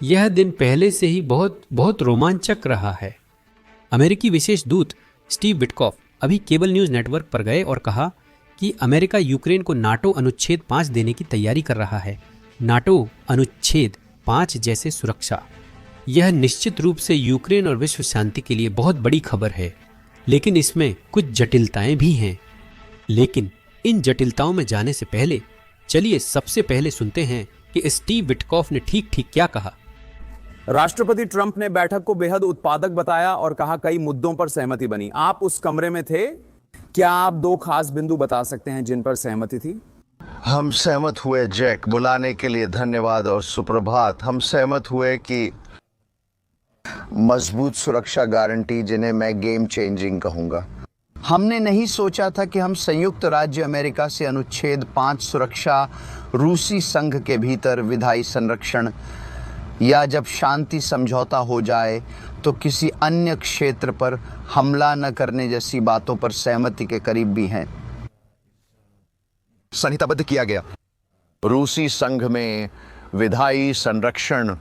यह दिन पहले से ही बहुत बहुत रोमांचक रहा है। अमेरिकी विशेष दूत स्टीव विटकॉफ अभी केबल न्यूज नेटवर्क पर गए और कहा कि अमेरिका यूक्रेन को नाटो अनुच्छेद 5 देने की तैयारी कर रहा है। नाटो अनुच्छेद 5 जैसे सुरक्षा। यह निश्चित रूप से यूक्रेन और विश्व शांति के लिए बहुत बड़ी खबर है, लेकिन इसमें कुछ जटिलताएं भी हैं। लेकिन इन जटिलताओं में जाने से पहले चलिए सबसे पहले सुनते हैं कि स्टीव विटकॉफ ने ठीक ठीक क्या कहा। राष्ट्रपति ट्रंप ने बैठक को बेहद उत्पादक बताया और कहा कई मुद्दों पर सहमति बनी। आप उस कमरे में थे, क्या आप 2 खास बिंदु बता सकते हैं जिन पर सहमति थी? हम सहमत हुए जैक, बुलाने के लिए धन्यवाद और सुप्रभात। हम सहमत हुए कि मजबूत सुरक्षा गारंटी, जिन्हें मैं गेम चेंजिंग कहूंगा। हमने नहीं सोचा था कि हम संयुक्त राज्य अमेरिका से अनुच्छेद 5 सुरक्षा, रूसी संघ के भीतर विधायी संरक्षण या जब शांति समझौता हो जाए तो किसी अन्य क्षेत्र पर हमला न करने जैसी बातों पर सहमति के करीब भी हैं। संहिताबद्ध किया गया। रूसी संघ में विधायी संरक्षण,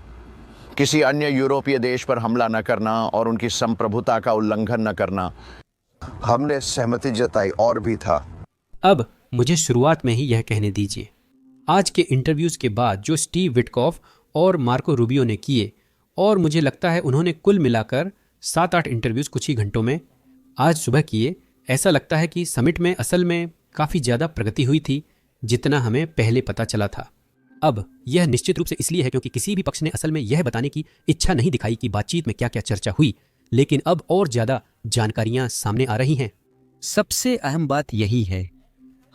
किसी अन्य यूरोपीय देश पर हमला न करना और उनकी संप्रभुता का उल्लंघन न करना। हमने सहमति जताई और भी था। अब मुझे शुरुआत में ही यह कहने दीजिए, आज के इंटरव्यूज के बाद जो स्टीव विटकॉफ और मार्को रूबियो ने किए, और मुझे लगता है उन्होंने कुल मिलाकर 7-8 इंटरव्यूज कुछ ही घंटों में आज सुबह किए, ऐसा लगता है कि समिट में असल में काफ़ी ज़्यादा प्रगति हुई थी जितना हमें पहले पता चला था। अब यह निश्चित रूप से इसलिए है क्योंकि किसी भी पक्ष ने असल में यह बताने की इच्छा नहीं दिखाई कि बातचीत में क्या क्या चर्चा हुई, लेकिन अब और ज़्यादा जानकारियां सामने आ रही हैं। सबसे अहम बात यही है,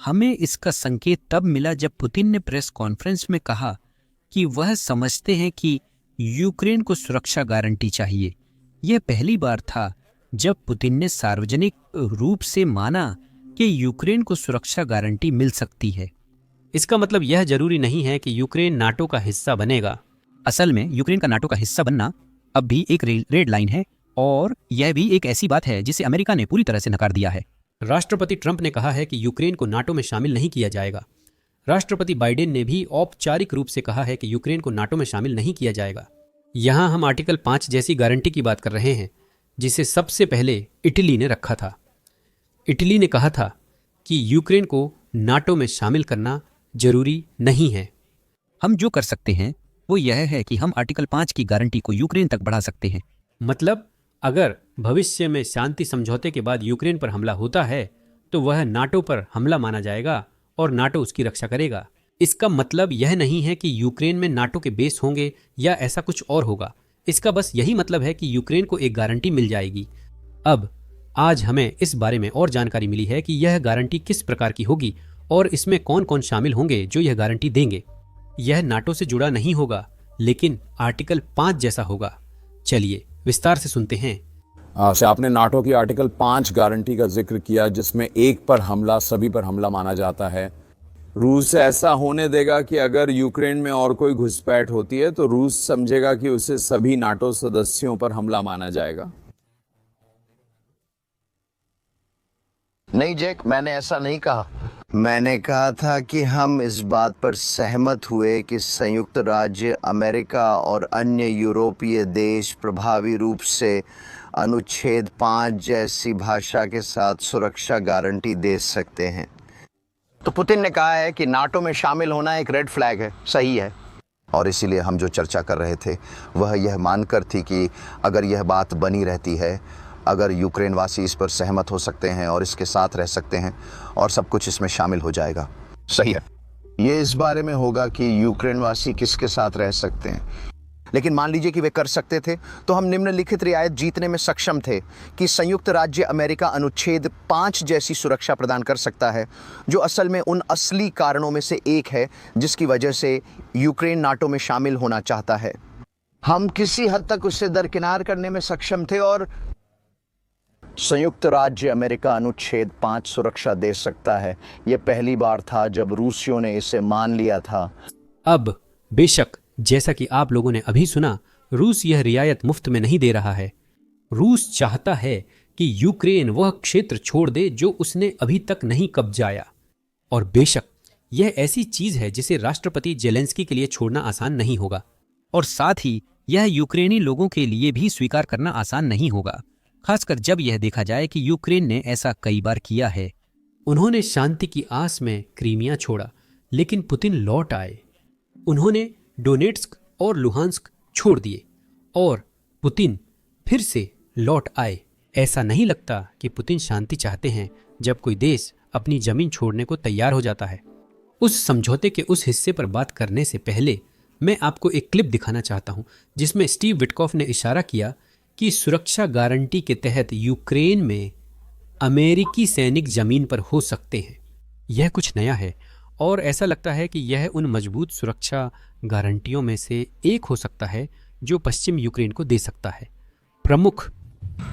हमें इसका संकेत तब मिला जब पुतिन ने प्रेस कॉन्फ्रेंस में कहा कि वह समझते हैं कि यूक्रेन को सुरक्षा गारंटी चाहिए। यह पहली बार था जब पुतिन ने सार्वजनिक रूप से माना कि यूक्रेन को सुरक्षा गारंटी मिल सकती है। इसका मतलब यह जरूरी नहीं है कि यूक्रेन नाटो का हिस्सा बनेगा। असल में यूक्रेन का नाटो का हिस्सा बनना अब भी एक रेड लाइन है, और यह भी एक ऐसी बात है जिसे अमेरिका ने पूरी तरह से नकार दिया है। राष्ट्रपति ट्रंप ने कहा है कि यूक्रेन को नाटो में शामिल नहीं किया जाएगा। राष्ट्रपति बाइडेन ने भी औपचारिक रूप से कहा है कि यूक्रेन को नाटो में शामिल नहीं किया जाएगा। यहाँ हम आर्टिकल 5 जैसी गारंटी की बात कर रहे हैं, जिसे सबसे पहले इटली ने रखा था। इटली ने कहा था कि यूक्रेन को नाटो में शामिल करना जरूरी नहीं है। हम जो कर सकते हैं वो यह है कि हम आर्टिकल 5 की गारंटी को यूक्रेन तक बढ़ा सकते हैं। मतलब अगर भविष्य में शांति समझौते के बाद यूक्रेन पर हमला होता है तो वह नाटो पर हमला माना जाएगा और नाटो उसकी रक्षा करेगा। इसका मतलब यह नहीं है कि यूक्रेन में नाटो के बेस होंगे या ऐसा कुछ और होगा। इसका बस यही मतलब है कि यूक्रेन को एक गारंटी मिल जाएगी। अब आज हमें इस बारे में और जानकारी मिली है कि यह गारंटी किस प्रकार की होगी और इसमें कौन कौन शामिल होंगे जो यह गारंटी देंगे। यह नाटो से जुड़ा नहीं होगा, लेकिन आर्टिकल 5 जैसा होगा। चलिए विस्तार से सुनते हैं। आपने नाटो की आर्टिकल 5 गारंटी का जिक्र किया, जिसमें एक पर हमला सभी पर हमला माना जाता है। रूस ऐसा होने देगा कि अगर यूक्रेन में और कोई घुसपैठ होती है तो रूस समझेगा कि उसे सभी नाटो सदस्यों पर हमला माना जाएगा। नहीं जैक, मैंने ऐसा नहीं कहा। मैंने कहा था कि हम इस बात पर सहमत हुए कि संयुक्त राज्य अमेरिका और अन्य यूरोपीय देश प्रभावी रूप से अनुच्छेद 5 जैसी भाषा के साथ सुरक्षा गारंटी दे सकते हैं। तो पुतिन ने कहा है कि नाटो में शामिल होना एक रेड फ्लैग है। सही है। और इसीलिए हम जो चर्चा कर रहे थे वह यह मानकर थी कि अगर यह बात बनी रहती है, अगर यूक्रेन वासी इस पर सहमत हो सकते हैं और इसके साथ रह सकते हैं और सब कुछ इसमें शामिल हो जाएगा। सही है। ये इस बारे में होगा कि यूक्रेन वासी किसके साथ रह सकते हैं। लेकिन मान लीजिए कि वे कर सकते थे, तो हम निम्नलिखित रियायत जीतने में सक्षम थे कि संयुक्त राज्य अमेरिका अनुच्छेद 5 जैसी सुरक्षा प्रदान कर सकता है, जो असल में उन असली कारणों में से एक है जिसकी वजह से यूक्रेन नाटो में शामिल होना चाहता है। हम किसी हद तक उसे दरकिनार करने में सक्षम थे और संयुक्त राज्य अमेरिका अनुच्छेद 5 सुरक्षा दे सकता है। यह पहली बार था जब रूसियों ने इसे मान लिया था। अब बेशक जैसा कि आप लोगों ने अभी सुना, रूस यह रियायत मुफ्त में नहीं दे रहा है। रूस चाहता है कि यूक्रेन वह क्षेत्र छोड़ दे जो उसने अभी तक नहीं कब्जाया, और बेशक यह ऐसी चीज है जिसे राष्ट्रपति जेलेंस्की के लिए छोड़ना आसान नहीं होगा। और साथ ही यह यूक्रेनी लोगों के लिए भी स्वीकार करना आसान नहीं होगा, खासकर जब यह देखा जाए कि यूक्रेन ने ऐसा कई बार किया है। उन्होंने शांति की आस में क्रीमिया छोड़ा, लेकिन पुतिन लौट आए। उन्होंने डोनेट्स्क और लुहांस्क छोड़ दिए और पुतिन फिर से लौट आए। ऐसा नहीं लगता कि पुतिन शांति चाहते हैं जब कोई देश अपनी जमीन छोड़ने को तैयार हो जाता है। उस समझौते के उस हिस्से पर बात करने से पहले मैं आपको एक क्लिप दिखाना चाहता हूं, जिसमें स्टीव विटकॉफ ने इशारा किया कि सुरक्षा गारंटी के तहत यूक्रेन में अमेरिकी सैनिक जमीन पर हो सकते हैं। यह कुछ नया है और ऐसा लगता है कि यह उन मजबूत सुरक्षा गारंटियों में से एक हो सकता है जो पश्चिम यूक्रेन को दे सकता है। प्रमुख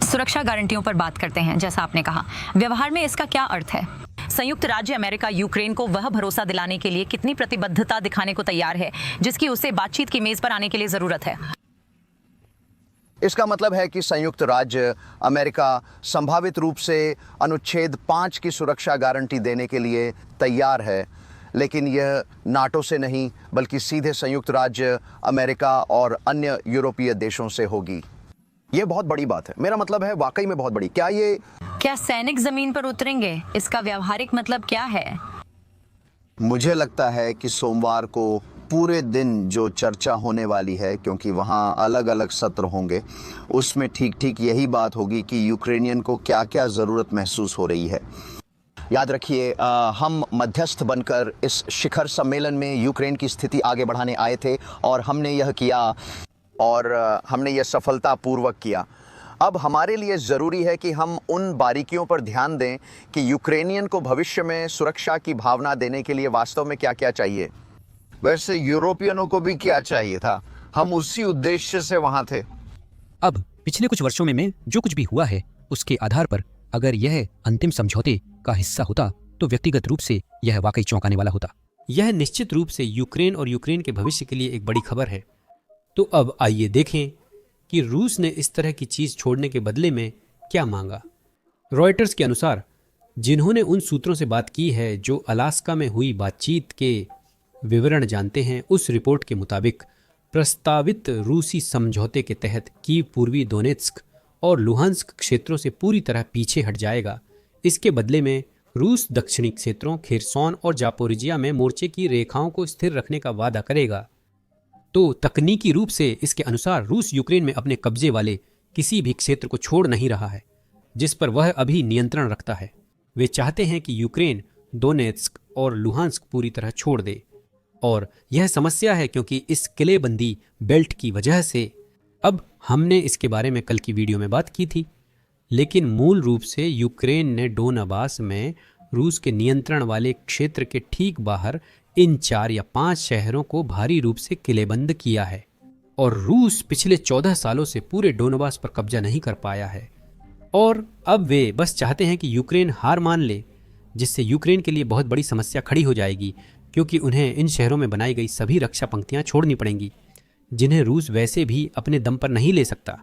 सुरक्षा गारंटियों पर बात करते हैं। जैसा आपने कहा, व्यवहार में इसका क्या अर्थ है? संयुक्त राज्य अमेरिका यूक्रेन को वह भरोसा दिलाने के लिए कितनी प्रतिबद्धता दिखाने को तैयार है जिसकी उसे बातचीत की मेज पर आने के लिए जरूरत है? इसका मतलब है कि संयुक्त राज्य अमेरिका संभावित रूप से अनुच्छेद 5 की सुरक्षा गारंटी देने के लिए तैयार है, लेकिन यह नाटो से नहीं बल्कि सीधे संयुक्त राज्य अमेरिका और अन्य यूरोपीय देशों से होगी। यह बहुत बड़ी बात है। मेरा मतलब है वाकई में बहुत बड़ी। क्या सैनिक जमीन पर उतरेंगे? इसका व्यावहारिक मतलब क्या है? मुझे लगता है कि सोमवार को पूरे दिन जो चर्चा होने वाली है, क्योंकि वहाँ अलग अलग सत्र होंगे, उसमें ठीक ठीक यही बात होगी कि यूक्रेनियन को क्या क्या ज़रूरत महसूस हो रही है। याद रखिए, हम मध्यस्थ बनकर इस शिखर सम्मेलन में यूक्रेन की स्थिति आगे बढ़ाने आए थे और हमने यह किया और हमने यह सफलतापूर्वक किया। अब हमारे लिए ज़रूरी है कि हम उन बारीकियों पर ध्यान दें कि यूक्रेनियन को भविष्य में सुरक्षा की भावना देने के लिए वास्तव में क्या क्या चाहिए। वैसे यूरोपियनों को भी क्या चाहिए था, हम उसी उद्देश्य से वहाँ थे। अब पिछले कुछ वर्षों में जो कुछ भी हुआ है उसके आधार पर अगर यह अंतिम समझौते का हिस्सा होता तो व्यक्तिगत रूप से यह वाकई चौंकाने वाला होता। यह निश्चित रूप से यूक्रेन और यूक्रेन के भविष्य के लिए एक बड़ी खबर है। तो अब आइए देखें कि रूस ने इस तरह की चीज छोड़ने के बदले में क्या मांगा। रॉयटर्स के अनुसार, जिन्होंने उन सूत्रों से बात की है जो अलास्का में हुई बातचीत के विवरण जानते हैं, उस रिपोर्ट के मुताबिक प्रस्तावित रूसी समझौते के तहत कीव पूर्वी दोनेत्स्क और लुहांस्क क्षेत्रों से पूरी तरह पीछे हट जाएगा। इसके बदले में रूस दक्षिणी क्षेत्रों खेरसोन और जापोरिजिया में मोर्चे की रेखाओं को स्थिर रखने का वादा करेगा। तो तकनीकी रूप से इसके अनुसार रूस यूक्रेन में अपने कब्जे वाले किसी भी क्षेत्र को छोड़ नहीं रहा है जिस पर वह अभी नियंत्रण रखता है। वे चाहते हैं कि यूक्रेन दोनेत्स्क और लुहांस्क पूरी तरह छोड़ दे, और यह समस्या है क्योंकि इस किलेबंदी बेल्ट की वजह से। अब हमने इसके बारे में कल की वीडियो में बात की थी, लेकिन मूल रूप से यूक्रेन ने डोनबास में रूस के नियंत्रण वाले क्षेत्र के ठीक बाहर इन 4 या 5 शहरों को भारी रूप से किलेबंद किया है, और रूस पिछले 14 सालों से पूरे डोनबास पर कब्जा नहीं कर पाया है। और अब वे बस चाहते हैं कि यूक्रेन हार मान ले, जिससे यूक्रेन के लिए बहुत बड़ी समस्या खड़ी हो जाएगी, क्योंकि उन्हें इन शहरों में बनाई गई सभी रक्षा पंक्तियां छोड़नी पड़ेंगी जिन्हें रूस वैसे भी अपने दम पर नहीं ले सकता।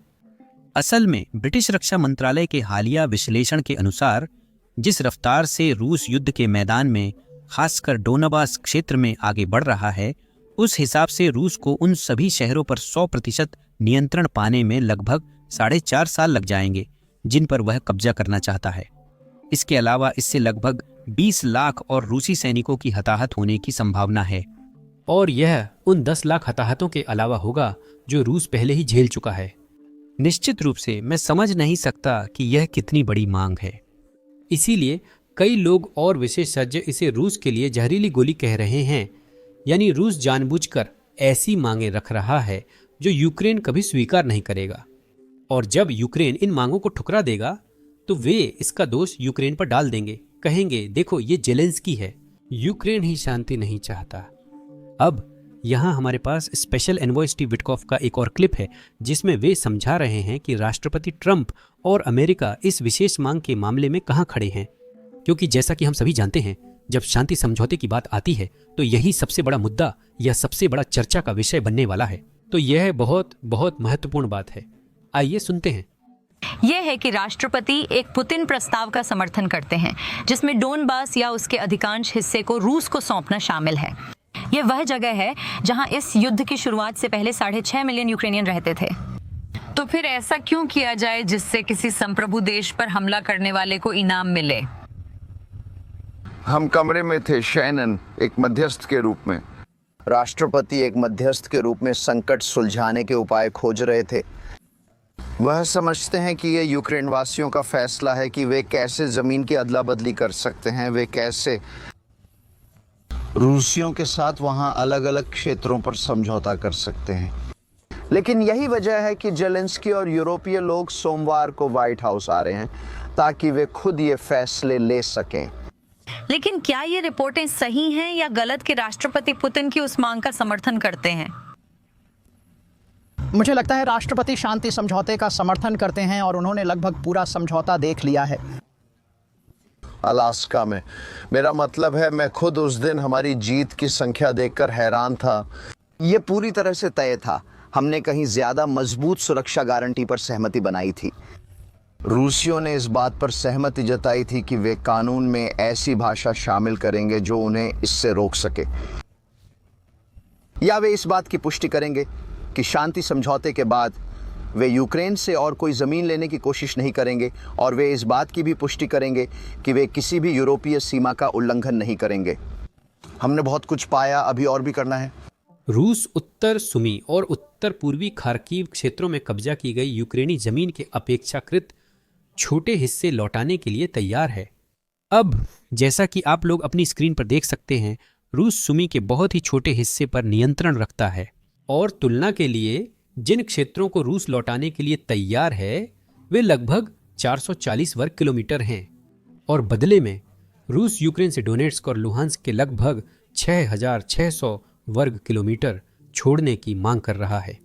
असल में ब्रिटिश रक्षा मंत्रालय के हालिया विश्लेषण के अनुसार जिस रफ्तार से रूस युद्ध के मैदान में खासकर डोनबास क्षेत्र में आगे बढ़ रहा है, उस हिसाब से रूस को उन सभी शहरों पर 100% नियंत्रण पाने में लगभग 4.5 साल लग जाएंगे जिन पर वह कब्जा करना चाहता है। इसके अलावा इससे लगभग 20 लाख और रूसी सैनिकों की हताहत होने की संभावना है, और यह उन 10 लाख हताहतों के अलावा होगा जो रूस पहले ही झेल चुका है। निश्चित रूप से मैं समझ नहीं सकता कि यह कितनी बड़ी मांग है। इसीलिए कई लोग और विशेषज्ञ इसे रूस के लिए जहरीली गोली कह रहे हैं, यानी रूस जानबूझकर ऐसी मांगें रख रहा है जो यूक्रेन कभी स्वीकार नहीं करेगा, और जब यूक्रेन इन मांगों को ठुकरा देगा तो वे इसका दोष यूक्रेन पर डाल देंगे, कहेंगे देखो ये जेलेंस्की है, यूक्रेन ही शांति नहीं चाहता। अब यहाँ हमारे पास स्पेशल एनवॉय स्टीव विटकॉफ का एक और क्लिप है जिसमें वे समझा रहे हैं कि राष्ट्रपति ट्रंप और अमेरिका इस विशेष मांग के मामले में कहाँ खड़े हैं, क्योंकि जैसा कि हम सभी जानते हैं, जब शांति समझौते की बात आती है तो यही सबसे बड़ा मुद्दा या सबसे बड़ा चर्चा का विषय बनने वाला है। तो यह बहुत बहुत महत्वपूर्ण बात है। आइए सुनते हैं। यह है कि राष्ट्रपति एक पुतिन प्रस्ताव का समर्थन करते हैं जिसमें डोनबास या उसके अधिकांश हिस्से को रूस को सौंपना शामिल है। ये वह जगह है जहां इस युद्ध की शुरुआत से पहले 6.5 मिलियन यूक्रेनियन रहते थे। तो फिर ऐसा क्यों किया जाए जिससे किसी संप्रभु देश पर हमला करने वाले को इनाम मिले? हम कमरे में थे शैनन, एक मध्यस्थ के रूप में। राष्ट्रपति एक मध्यस्थ के रूप में संकट सुलझाने के उपाय खोज रहे थे। वह समझते हैं कि ये यूक्रेन वासियों का फैसला है कि वे कैसे जमीन की अदला बदली कर सकते हैं, वे कैसे रूसियों के साथ वहां अलग अलग क्षेत्रों पर समझौता कर सकते हैं। लेकिन यही वजह है कि जेलेंस्की और यूरोपीय लोग सोमवार को व्हाइट हाउस आ रहे हैं ताकि वे खुद ये फैसले ले सकें। लेकिन क्या ये रिपोर्टें सही हैं या गलत कि राष्ट्रपति पुतिन की उस मांग का समर्थन करते हैं? मुझे लगता है राष्ट्रपति शांति समझौते का समर्थन करते हैं और उन्होंने लगभग पूरा समझौता देख लिया है। अलास्का में, मेरा मतलब है मैं खुद उस दिन हमारी जीत की संख्या देखकर हैरान था। ये पूरी तरह से तय था। हमने कहीं ज्यादा मजबूत सुरक्षा गारंटी पर सहमति बनाई थी। रूसियों ने इस बात पर सहमति जताई थी कि वे कानून में ऐसी भाषा शामिल करेंगे जो उन्हें इससे रोक सके, या वे इस बात की पुष्टि करेंगे कि शांति समझौते के बाद वे यूक्रेन से और कोई ज़मीन लेने की कोशिश नहीं करेंगे, और वे इस बात की भी पुष्टि करेंगे कि वे किसी भी यूरोपीय सीमा का उल्लंघन नहीं करेंगे। हमने बहुत कुछ पाया, अभी और भी करना है। रूस उत्तर सुमी और उत्तर पूर्वी खार्किव क्षेत्रों में कब्जा की गई यूक्रेनी जमीन के अपेक्षाकृत छोटे हिस्से लौटाने के लिए तैयार है। अब जैसा कि आप लोग अपनी स्क्रीन पर देख सकते हैं, रूस सुमी के बहुत ही छोटे हिस्से पर नियंत्रण रखता है, और तुलना के लिए जिन क्षेत्रों को रूस लौटाने के लिए तैयार है वे लगभग 440 वर्ग किलोमीटर हैं, और बदले में रूस यूक्रेन से डोनेट्स्क और लुहांस्क के लगभग 6600 वर्ग किलोमीटर छोड़ने की मांग कर रहा है।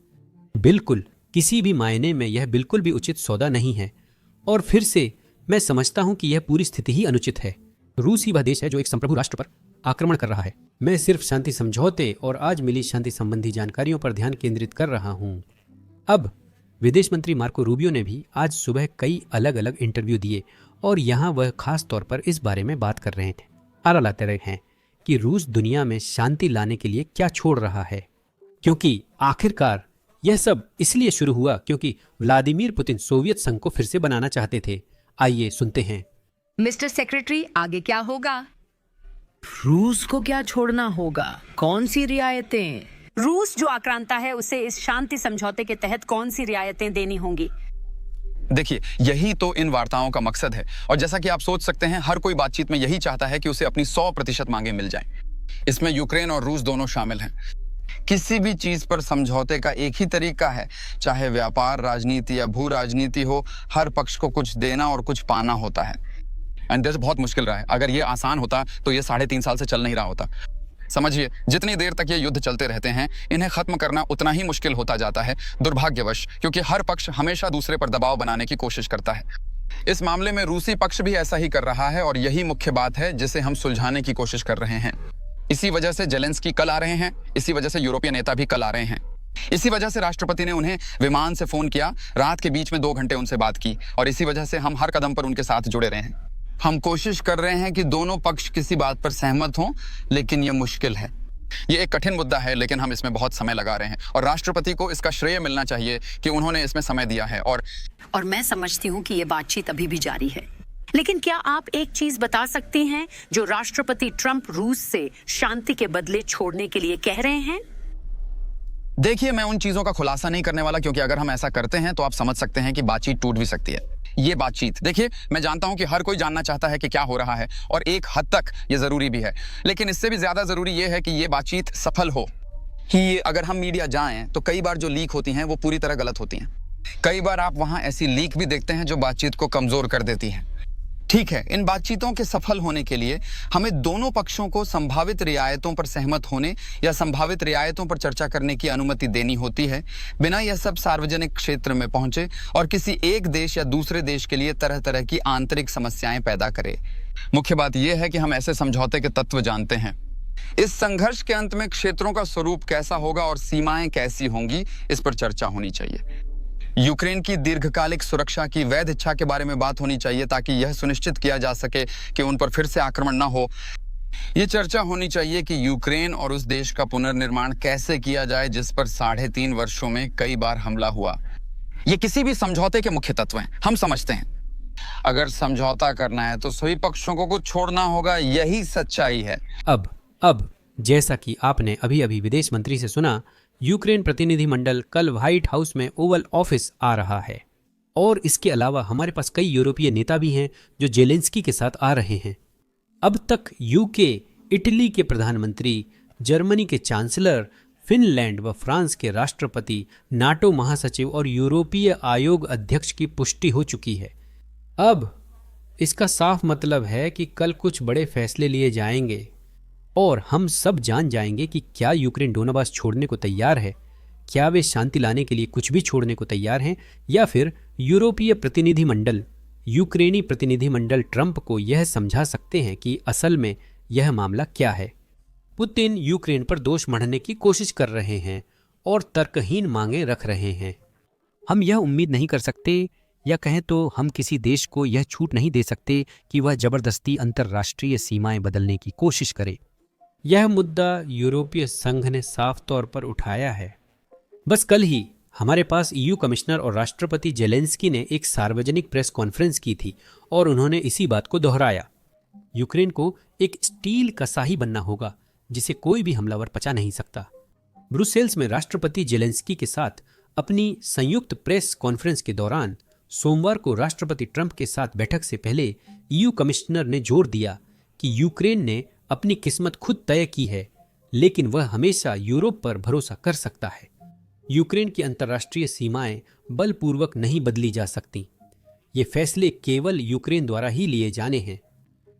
बिल्कुल किसी भी मायने में यह बिल्कुल भी उचित सौदा नहीं है, और फिर से मैं समझता हूं कि यह पूरी स्थिति ही अनुचित है। रूस ही वह देश है जो एक संप्रभु राष्ट्र पर आक्रमण कर रहा है। मैं सिर्फ शांति समझौते और आज मिली शांति संबंधी जानकारियों पर ध्यान केंद्रित कर रहा हूं। अब विदेश मंत्री मार्को रूबियो ने भी आज सुबह कई अलग अलग इंटरव्यू दिए, और यहाँ वह खास तौर पर इस बारे में बात कर रहे थे, आरा लाते रहे हैं कि रूस दुनिया में शांति लाने के लिए क्या छोड़ रहा है, क्योंकि आखिरकार यह सब इसलिए शुरू हुआ क्योंकि व्लादिमीर पुतिन सोवियत संघ को फिर से बनाना चाहते थे। आइए सुनते हैं। मिस्टर सेक्रेटरी, आगे क्या होगा? रूस को क्या छोड़ना होगा? कौन सी रियायतें? रूस जो आक्रांता है उसे इस शांति समझौते के तहत कौन सी रियायतें देनी होंगी? देखिए, यही तो इन वार्ताओं का मकसद है, और जैसा कि आप सोच सकते हैं, हर कोई बातचीत में यही चाहता है कि उसे अपनी 100% मांगे मिल जाएं। इसमें यूक्रेन और रूस दोनों शामिल हैं। किसी भी चीज पर समझौते का एक ही तरीका है, चाहे व्यापार, राजनीति या भू राजनीति हो, हर पक्ष को कुछ देना और कुछ पाना होता है। एंड बहुत मुश्किल रहा है। अगर ये आसान होता तो ये 3.5 साल से चल नहीं रहा होता। समझिए, जितनी देर तक ये युद्ध चलते रहते हैं, इन्हें खत्म करना उतना ही मुश्किल होता जाता है, दुर्भाग्यवश, क्योंकि हर पक्ष हमेशा दूसरे पर दबाव बनाने की कोशिश करता है। इस मामले में रूसी पक्ष भी ऐसा ही कर रहा है, और यही मुख्य बात है जिसे हम सुलझाने की कोशिश कर रहे हैं। इसी वजह से जेलेंस्की कल आ रहे हैं, इसी वजह से यूरोपीय नेता भी कल आ रहे हैं, इसी वजह से राष्ट्रपति ने उन्हें विमान से फोन किया, रात के बीच में 2 घंटे उनसे बात की, और इसी वजह से हम हर कदम पर उनके साथ जुड़े रहे हैं। हम कोशिश कर रहे हैं कि दोनों पक्ष किसी बात पर सहमत हों, लेकिन यह मुश्किल है। ये एक कठिन मुद्दा है, लेकिन हम इसमें बहुत समय लगा रहे हैं, और राष्ट्रपति को इसका श्रेय मिलना चाहिए कि उन्होंने इसमें समय दिया है। और मैं समझती हूँ कि ये बातचीत अभी भी जारी है, लेकिन क्या आप एक चीज बता सकती हैं जो राष्ट्रपति ट्रंप रूस से शांति के बदले छोड़ने के लिए कह रहे हैं? देखिए, मैं उन चीजों का खुलासा नहीं करने वाला, क्योंकि अगर हम ऐसा करते हैं तो आप समझ सकते हैं कि बातचीत टूट भी सकती है। ये बातचीत, देखिए, मैं जानता हूं कि हर कोई जानना चाहता है कि क्या हो रहा है, और एक हद तक ये जरूरी भी है, लेकिन इससे भी ज्यादा जरूरी ये है कि ये बातचीत सफल हो। कि अगर हम मीडिया जाएं तो कई बार जो लीक होती हैं वो पूरी तरह गलत होती हैं। कई बार आप वहां ऐसी लीक भी देखते हैं जो बातचीत को कमजोर कर देती हैं। ठीक है, इन बातचीतों के सफल होने के लिए हमें दोनों पक्षों को संभावित रियायतों पर सहमत होने या संभावित रियायतों पर चर्चा करने की अनुमति देनी होती है, बिना यह सब सार्वजनिक क्षेत्र में पहुंचे और किसी एक देश या दूसरे देश के लिए तरह तरह की आंतरिक समस्याएं पैदा करे। मुख्य बात यह है कि हम ऐसे समझौते के तत्व जानते हैं। इस संघर्ष के अंत में क्षेत्रों का स्वरूप कैसा होगा और सीमाएं कैसी होंगी, इस पर चर्चा होनी चाहिए। यूक्रेन की दीर्घकालिक सुरक्षा की वैध इच्छा के बारे में बात होनी चाहिए, ताकि यह सुनिश्चित किया जा सके कि उन पर फिर से आक्रमण न हो। ये चर्चा होनी चाहिए कि यूक्रेन और उस देश का पुनर्निर्माण कैसे किया जाए जिस पर 3.5 वर्षों में कई बार हमला हुआ। ये किसी भी समझौते के मुख्य तत्व हैं, हम समझते हैं। अगर समझौता करना है तो सभी पक्षों को कुछ छोड़ना होगा, यही सच्चाई है। अब जैसा कि आपने अभी अभी विदेश मंत्री से सुना, यूक्रेन प्रतिनिधिमंडल कल व्हाइट हाउस में ओवल ऑफिस आ रहा है और इसके अलावा हमारे पास कई यूरोपीय नेता भी हैं जो जेलेंस्की के साथ आ रहे हैं। अब तक यूके, इटली के प्रधानमंत्री, जर्मनी के चांसलर, फिनलैंड व फ्रांस के राष्ट्रपति, नाटो महासचिव और यूरोपीय आयोग अध्यक्ष की पुष्टि हो चुकी है। अब इसका साफ मतलब है कि कल कुछ बड़े फैसले लिए जाएंगे और हम सब जान जाएंगे कि क्या यूक्रेन डोनाबास छोड़ने को तैयार है, क्या वे शांति लाने के लिए कुछ भी छोड़ने को तैयार हैं, या फिर यूरोपीय प्रतिनिधिमंडल, यूक्रेनी प्रतिनिधिमंडल ट्रंप को यह समझा सकते हैं कि असल में यह मामला क्या है। पुतिन यूक्रेन पर दोष मढ़ने की कोशिश कर रहे हैं और तर्कहीन मांगे रख रहे हैं। हम यह उम्मीद नहीं कर सकते, या कहें तो हम किसी देश को यह छूट नहीं दे सकते कि वह जबरदस्ती अंतर्राष्ट्रीय सीमाएं बदलने की कोशिश करे। यह मुद्दा यूरोपीय संघ ने साफ तौर पर उठाया है। बस कल ही हमारे पास ईयू कमिश्नर और राष्ट्रपति जेलेंस्की ने एक सार्वजनिक प्रेस कॉन्फ्रेंस की थी और उन्होंने इसी बात को दोहराया। यूक्रेन को एक स्टील का शाही बनना होगा जिसे कोई भी हमलावर पचा नहीं सकता। ब्रुसेल्स में राष्ट्रपति जेलेंस्की के साथ अपनी संयुक्त प्रेस कॉन्फ्रेंस के दौरान सोमवार को राष्ट्रपति ट्रंप के साथ बैठक से पहले ईयू कमिश्नर ने जोर दिया कि यूक्रेन ने अपनी किस्मत खुद तय की है, लेकिन वह हमेशा यूरोप पर भरोसा कर सकता है। यूक्रेन की अंतर्राष्ट्रीय सीमाएं बलपूर्वक नहीं बदली जा सकती। ये फैसले केवल यूक्रेन द्वारा ही लिए जाने हैं।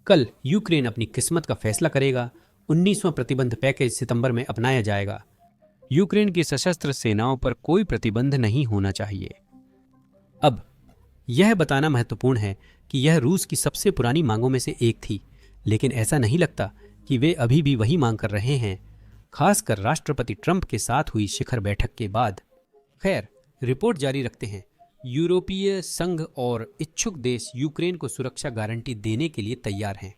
कल यूक्रेन अपनी किस्मत का फैसला करेगा। 19वां प्रतिबंध पैकेज सितंबर में अपनाया जाएगा। यूक्रेन की सशस्त्र सेनाओं पर कोई प्रतिबंध नहीं होना चाहिए। अब यह बताना महत्वपूर्ण है कि यह रूस की सबसे पुरानी मांगों में से एक थी, लेकिन ऐसा नहीं लगता कि वे अभी भी वही मांग कर रहे हैं, खासकर राष्ट्रपति ट्रंप के साथ हुई शिखर बैठक के बाद। खैर, रिपोर्ट जारी रखते हैं। यूरोपीय संघ और इच्छुक देश यूक्रेन को सुरक्षा गारंटी देने के लिए तैयार हैं।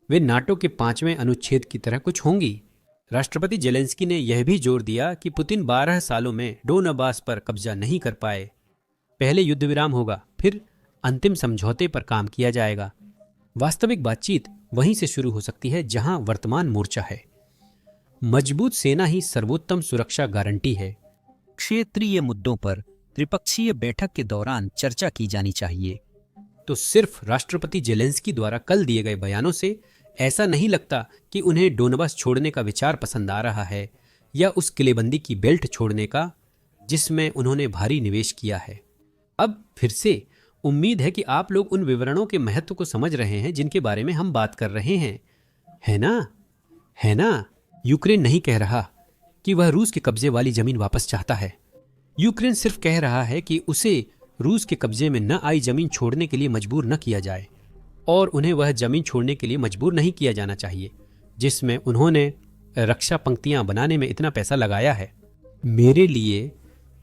वे नाटो के 5वें अनुच्छेद की तरह कुछ होंगी। राष्ट्रपति जेलेंस्की ने यह भी जोर दिया कि पुतिन 12 सालों में डोनाबास पर कब्जा नहीं कर पाए। पहले युद्ध विराम होगा, फिर अंतिम समझौते पर काम किया जाएगा। वास्तविक बातचीत वहीं से शुरू हो सकती है जहां वर्तमान मोर्चा है। मजबूत सेना ही सर्वोत्तम सुरक्षा गारंटी है। क्षेत्रीय मुद्दों पर त्रिपक्षीय बैठक के दौरान चर्चा की जानी चाहिए। तो सिर्फ राष्ट्रपति जेलेंस्की द्वारा कल दिए गए बयानों से ऐसा नहीं लगता कि उन्हें डोनाबास छोड़ने का विचार पसंद आ रहा है, या उस किलेबंदी की बेल्ट छोड़ने का जिसमें उन्होंने भारी निवेश किया है। अब फिर से उम्मीद है कि आप लोग उन विवरणों के महत्व को समझ रहे हैं जिनके बारे में हम बात कर रहे हैं, है ना? यूक्रेन नहीं कह रहा कि वह रूस के कब्जे वाली जमीन वापस चाहता है। यूक्रेन सिर्फ कह रहा है कि उसे रूस के कब्जे में न आई जमीन छोड़ने के लिए मजबूर न किया जाए, और उन्हें वह जमीन छोड़ने के लिए मजबूर नहीं किया जाना चाहिए जिसमें उन्होंने रक्षा पंक्तियां बनाने में इतना पैसा लगाया है। मेरे लिए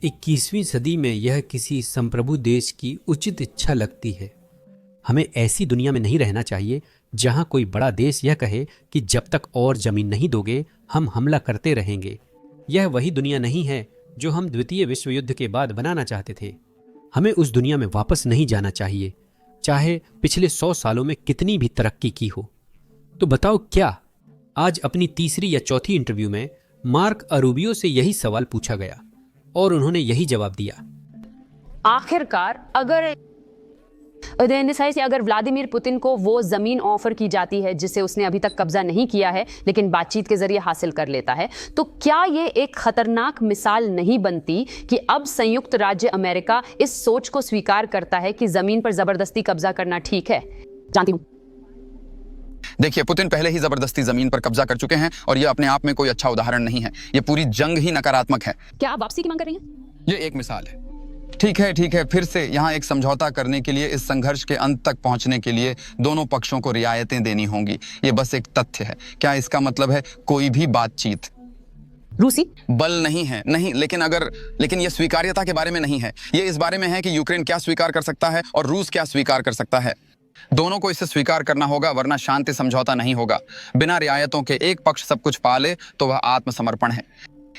21वीं सदी में यह किसी संप्रभु देश की उचित इच्छा लगती है। हमें ऐसी दुनिया में नहीं रहना चाहिए जहां कोई बड़ा देश यह कहे कि जब तक और जमीन नहीं दोगे हम हमला करते रहेंगे। यह वही दुनिया नहीं है जो हम द्वितीय विश्व युद्ध के बाद बनाना चाहते थे। हमें उस दुनिया में वापस नहीं जाना चाहिए, चाहे पिछले 100 सालों में कितनी भी तरक्की की हो। तो बताओ, क्या आज अपनी तीसरी या चौथी इंटरव्यू में मार्क अरूबियो से यही सवाल पूछा गया और उन्होंने यही जवाब दिया। आखिरकार अगर अगर व्लादिमीर पुतिन को वो जमीन ऑफर की जाती है जिसे उसने अभी तक कब्जा नहीं किया है लेकिन बातचीत के जरिए हासिल कर लेता है, तो क्या ये एक खतरनाक मिसाल नहीं बनती कि अब संयुक्त राज्य अमेरिका इस सोच को स्वीकार करता है कि जमीन पर जबरदस्ती कब्जा करना ठीक है? जानती हूं। देखिए, पुतिन पहले ही जबरदस्ती जमीन पर कब्जा कर चुके हैं और यह अपने आप में कोई अच्छा उदाहरण नहीं है। यह पूरी जंग ही नकारात्मक है। क्या आप वापसी की मांग कर रही हैं? ये एक मिसाल है। ठीक है, फिर से यहाँ एक समझौता करने के लिए, इस संघर्ष के अंत तक पहुंचने के लिए दोनों पक्षों को रियायतें देनी होंगी। ये बस एक तथ्य है। क्या इसका मतलब है कोई भी बातचीत रूसी बल नहीं है? नहीं, लेकिन यह स्वीकार्यता के बारे में नहीं है। ये इस बारे में है कि यूक्रेन क्या स्वीकार कर सकता है और रूस क्या स्वीकार कर सकता है। दोनों को इसे स्वीकार करना होगा, वरना शांति समझौता नहीं होगा। बिना रियायतों के एक पक्ष सब कुछ पा ले तो वह आत्मसमर्पण है।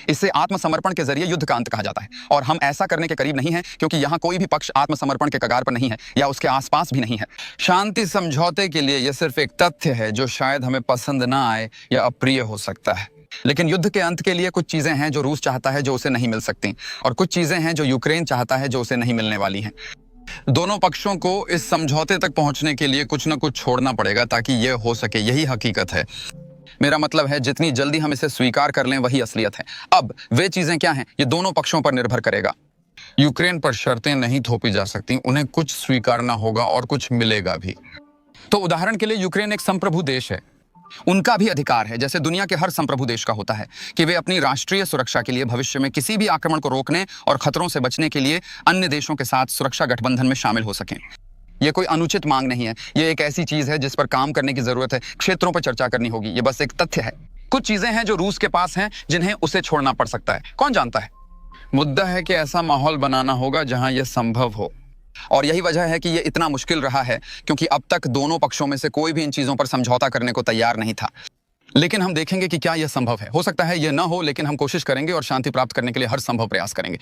इसे आत्मसमर्पण के जरिए युद्ध का अंत कहा जाता है, और हम ऐसा करने के करीब नहीं हैं, क्योंकि यहाँ कोई भी पक्ष आत्मसमर्पण के कगार पर नहीं है या उसके आसपास भी नहीं है। शांति समझौते के लिए यह सिर्फ एक तथ्य है जो शायद हमें पसंद ना आए या अप्रिय हो सकता है, लेकिन युद्ध के अंत के लिए कुछ चीजें हैं जो रूस चाहता है जो उसे नहीं मिल सकती, और कुछ चीजें हैं जो यूक्रेन चाहता है जो उसे नहीं मिलने वाली हैं। दोनों पक्षों को इस समझौते तक पहुंचने के लिए कुछ न कुछ छोड़ना पड़ेगा ताकि यह हो सके। यही हकीकत है। मेरा मतलब है, जितनी जल्दी हम इसे स्वीकार कर लें वही असलियत है। अब वे चीजें क्या हैं, ये दोनों पक्षों पर निर्भर करेगा। यूक्रेन पर शर्तें नहीं थोपी जा सकती, उन्हें कुछ स्वीकारना होगा और कुछ मिलेगा भी। तो उदाहरण के लिए यूक्रेन एक संप्रभु देश है। उनका भी अधिकार है, जैसे दुनिया के हर संप्रभु देश का होता है, कि वे अपनी राष्ट्रीय सुरक्षा के लिए भविष्य में किसी भी आक्रमण को रोकने और खतरों से बचने के लिए अन्य देशों के साथ सुरक्षा गठबंधन में शामिल हो सकें। ये कोई अनुचित मांग नहीं है, ये एक ऐसी चीज है जिस पर काम करने की जरूरत है, क्षेत्रों पर चर्चा करनी होगी। ये बस एक तथ्य है। कुछ चीजें हैं जो रूस के पास हैं जिन्हें उसे छोड़ना पड़ सकता है, कौन जानता है। मुद्दा है कि ऐसा माहौल बनाना होगा जहां यह संभव हो, और यही वजह है कि यह इतना मुश्किल रहा है, क्योंकि अब तक दोनों पक्षों में से कोई भी इन चीजों पर समझौता करने को तैयार नहीं था। लेकिन हम देखेंगे कि क्या यह संभव है। हो सकता है यह न हो, लेकिन हम कोशिश करेंगे और शांति प्राप्त करने के लिए हर संभव प्रयास करेंगे।